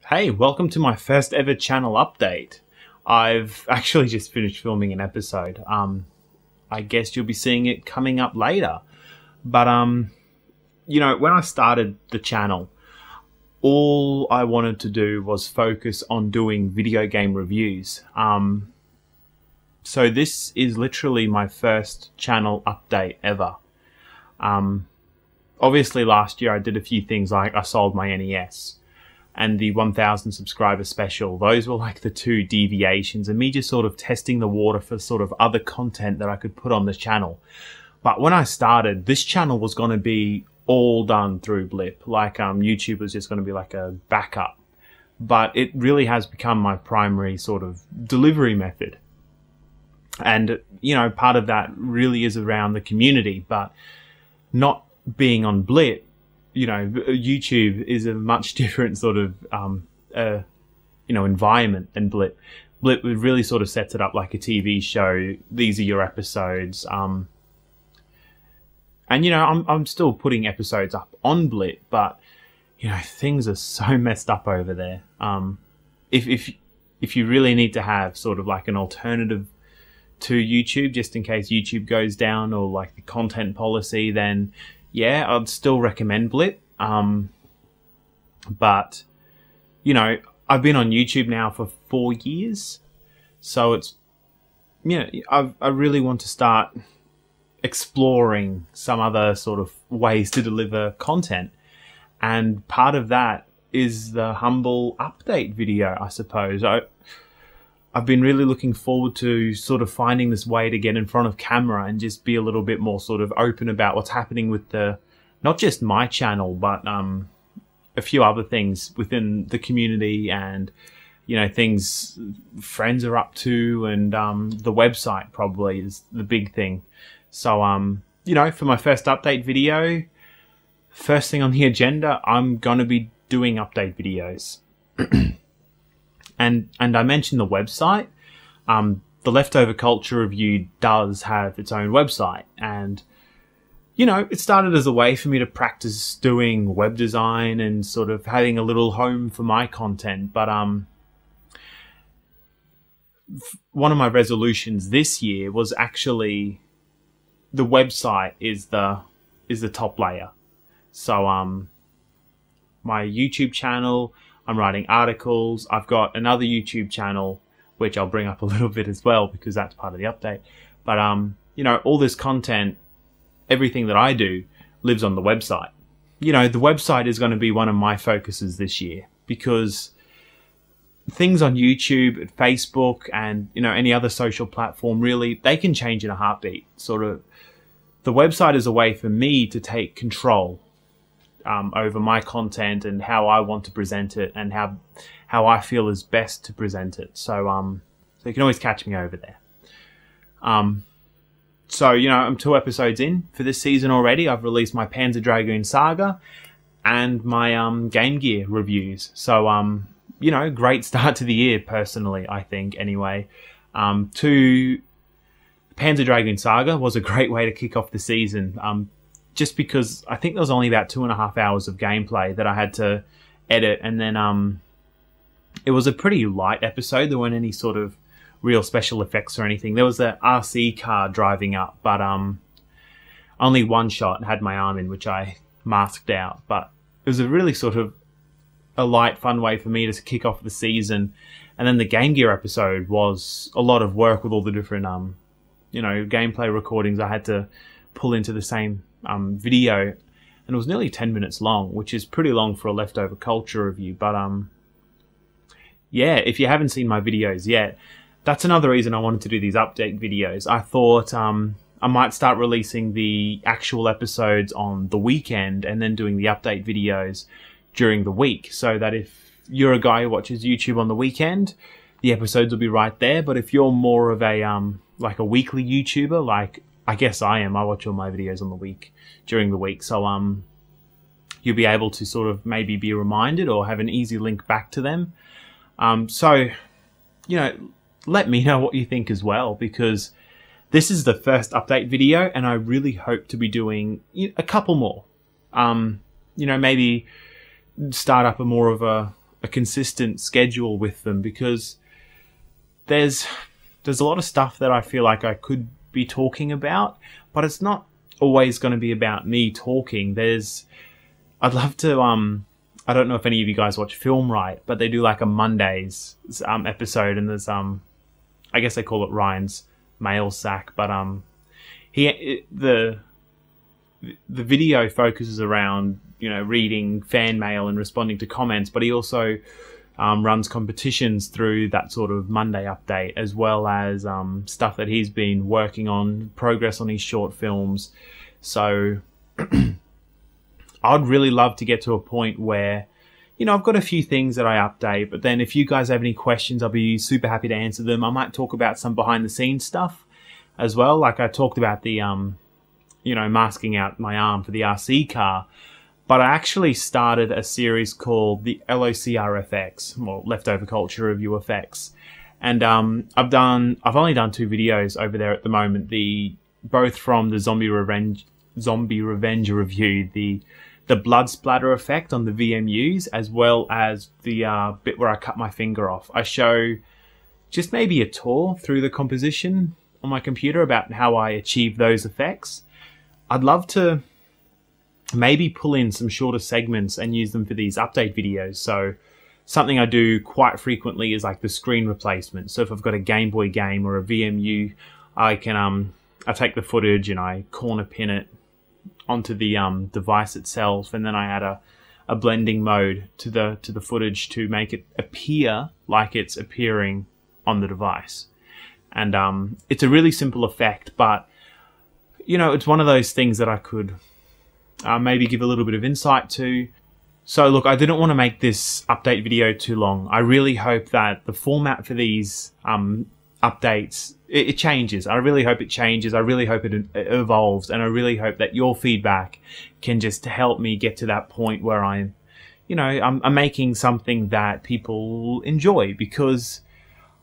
Hey, welcome to my first ever channel update. I've actually just finished filming an episode. I guess you'll be seeing it coming up later. But, you know, when I started the channel, all I wanted to do was focus on doing video game reviews. So this is literally my first channel update ever. Obviously last year I did a few things, like I sold my NES and the 1000 subscriber special. Those were like the two deviations and me just sort of testing the water for sort of other content that I could put on the channel. But when I started, this channel was going to be all done through Blip. Like YouTube was just going to be like a backup. But it really has become my primary sort of delivery method. And, you know, part of that really is around the community, but not being on Blip. You know, YouTube is a much different sort of, you know, environment than Blip. Blip really sort of sets it up like a TV show. These are your episodes. And, you know, I'm still putting episodes up on Blip, but, you know, things are so messed up over there. If you really need to have sort of like an alternative to YouTube, just in case YouTube goes down, or like the content policy, then yeah, I'd still recommend Blip. But, you know, I've been on YouTube now for 4 years. So it's, you know, I really want to start exploring some other sort of ways to deliver content. And part of that is the humble update video, I suppose. I've been really looking forward to sort of finding this way to get in front of camera and just be a little bit more sort of open about what's happening with the, not just my channel, but a few other things within the community and, you know, things friends are up to, and the website probably is the big thing. So, you know, for my first update video, first thing on the agenda, I'm going to be doing update videos. And I mentioned the website. The Leftover Culture Review does have its own website, and you know, it started as a way for me to practice doing web design and sort of having a little home for my content. But one of my resolutions this year was actually the website is the top layer. So my YouTube channel, I'm writing articles. I've got another YouTube channel, which I'll bring up a little bit as well, because that's part of the update. But, you know, all this content, everything that I do lives on the website. You know, the website is going to be one of my focuses this year, because things on YouTube, Facebook, and, you know, any other social platform, really, they can change in a heartbeat. Sort of, the website is a way for me to take control over my content and how I want to present it and how I feel is best to present it. So so you can always catch me over there. So, you know, I'm 2 episodes in for this season already. I've released my Panzer Dragoon Saga and my Game Gear reviews. So you know, great start to the year personally, I think, anyway. Panzer Dragoon Saga was a great way to kick off the season. Just because I think there was only about 2.5 hours of gameplay that I had to edit, and then it was a pretty light episode. There weren't any sort of real special effects or anything. There was a RC car driving up, but only one shot had my arm in, which I masked out. But it was a really sort of a light, fun way for me to kick off the season. And then the Game Gear episode was a lot of work with all the different you know, gameplay recordings I had to pull into the same video, and it was nearly 10 minutes long, which is pretty long for a Leftover Culture review. But yeah, if you haven't seen my videos yet, that's another reason I wanted to do these update videos. I thought I might start releasing the actual episodes on the weekend and then doing the update videos during the week, so that if you're a guy who watches YouTube on the weekend, the episodes will be right there. But if you're more of a like a weekly YouTuber, like I guess I am. I watch all my videos on the week, during the week. So, you'll be able to sort of maybe be reminded or have an easy link back to them. So, you know, let me know what you think as well, because this is the first update video and I really hope to be doing a couple more. You know, maybe start up a more of a a consistent schedule with them, because there's a lot of stuff that I feel like I could be talking about, but it's not always going to be about me talking. I'd love to I don't know if any of you guys watch Film Right, but they do like a Mondays episode, and there's I guess they call it Ryan's mail sack, but the video focuses around, you know, reading fan mail and responding to comments, but he also runs competitions through that sort of Monday update, as well as stuff that he's been working on, progress on his short films. So I'd really love to get to a point where, you know, I've got a few things that I update, but then if you guys have any questions, I'll be super happy to answer them. I might talk about some behind the scenes stuff as well. Like I talked about the, you know, masking out my arm for the RC car. But I actually started a series called the LOCRFX, or Leftover Culture Review Effects. And I've only done 2 videos over there at the moment. Both from the Zombie Revenge review, the blood splatter effect on the VMUs, as well as the bit where I cut my finger off. I show just maybe a tour through the composition on my computer about how I achieve those effects. I'd love to maybe pull in some shorter segments and use them for these update videos. So something I do quite frequently is like the screen replacement. So if I've got a Game Boy game or a VMU, I can I take the footage and I corner pin it onto the device itself, and then I add a blending mode to the footage to make it appear like it's appearing on the device. And it's a really simple effect, but you know, it's one of those things that I could maybe give a little bit of insight to. So look, I didn't want to make this update video too long. I really hope that the format for these updates, it changes. I really hope it changes. I really hope it evolves, and I really hope that your feedback can just help me get to that point where I'm making something that people enjoy, because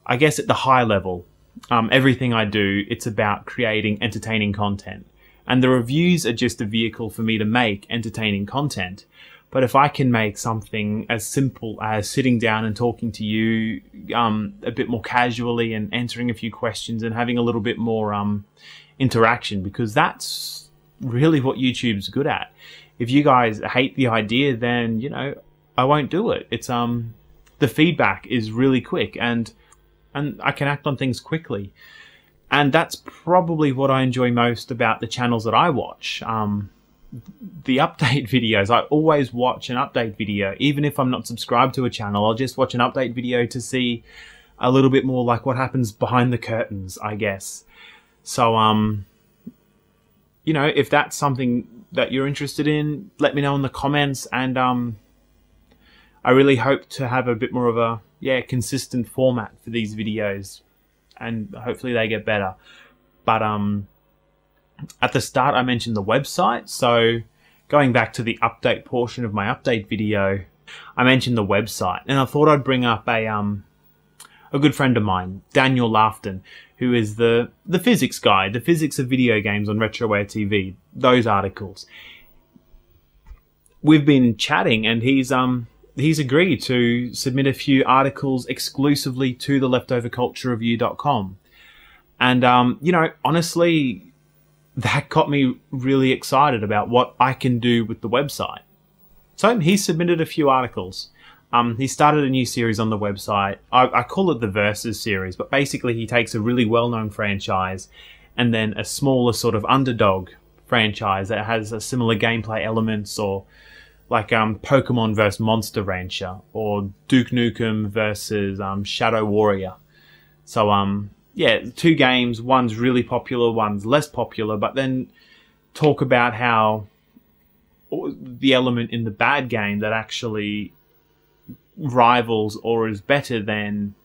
I guess at the high level, everything I do, it's about creating entertaining content. And the reviews are just a vehicle for me to make entertaining content. But if I can make something as simple as sitting down and talking to you a bit more casually and answering a few questions and having a little bit more interaction, because that's really what YouTube's good at. If you guys hate the idea, then, you know, I won't do it. It's the feedback is really quick, and I can act on things quickly. And that's probably what I enjoy most about the channels that I watch. The update videos, I always watch an update video. Even if I'm not subscribed to a channel, I'll just watch an update video to see a little bit more like what happens behind the curtains, I guess. So, you know, if that's something that you're interested in, let me know in the comments. And I really hope to have a bit more of a, consistent format for these videos. And hopefully they get better. But at the start I mentioned the website, so going back to the update portion of my update video, I mentioned the website, and I thought I'd bring up a good friend of mine, Daniel Laughton, who is the physics guy, the physics of video games on RetroWare TV, those articles. We've been chatting, and he's agreed to submit a few articles exclusively to the leftoverculturereview.com. And, you know, honestly, that got me really excited about what I can do with the website. So he submitted a few articles. He started a new series on the website. I call it the Versus series, but basically he takes a really well-known franchise and then a smaller sort of underdog franchise that has a similar gameplay elements, or like Pokemon vs. Monster Rancher, or Duke Nukem versus Shadow Warrior. So yeah, 2 games, one's really popular, one's less popular, but then talk about how the element in the bad game that actually rivals or is better than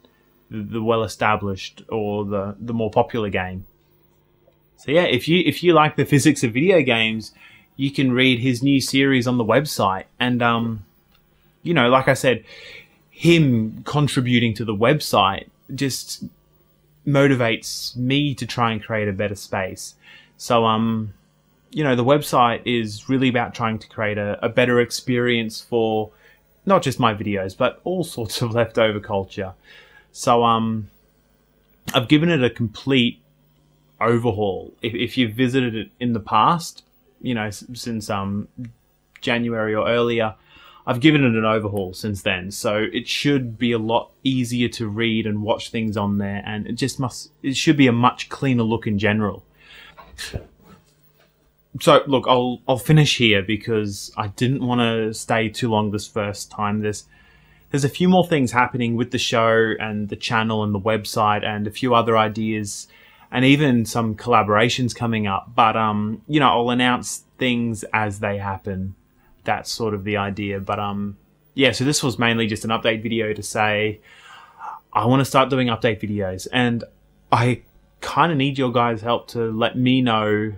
the well-established or the more popular game. So yeah, if you like the physics of video games, you can read his new series on the website. And you know, like I said, him contributing to the website just motivates me to try and create a better space. So you know, the website is really about trying to create a better experience for not just my videos, but all sorts of leftover culture. So I've given it a complete overhaul. If you've visited it in the past, you know, since January or earlier, I've given it an overhaul since then, so it should be a lot easier to read and watch things on there, and it should be a much cleaner look in general. So look, I'll finish here because I didn't want to stay too long this first time. There's a few more things happening with the show and the channel and the website and a few other ideas and even some collaborations coming up. But you know, I'll announce things as they happen. That's sort of the idea. But yeah, so this was mainly just an update video to say I want to start doing update videos, and I kind of need your guys' help to let me know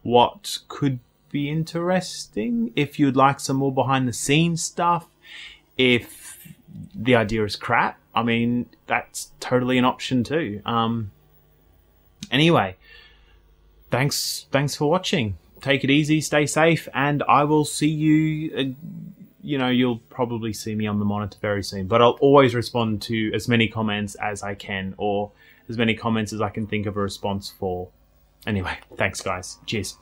what could be interesting. If you'd like some more behind the scenes stuff, if the idea is crap, I mean, that's totally an option too. Anyway, thanks for watching. Take it easy, stay safe, and I will see you. You know, you'll probably see me on the monitor very soon, but I'll always respond to as many comments as I can, or as many comments as I can think of a response for. Anyway, thanks guys. Cheers.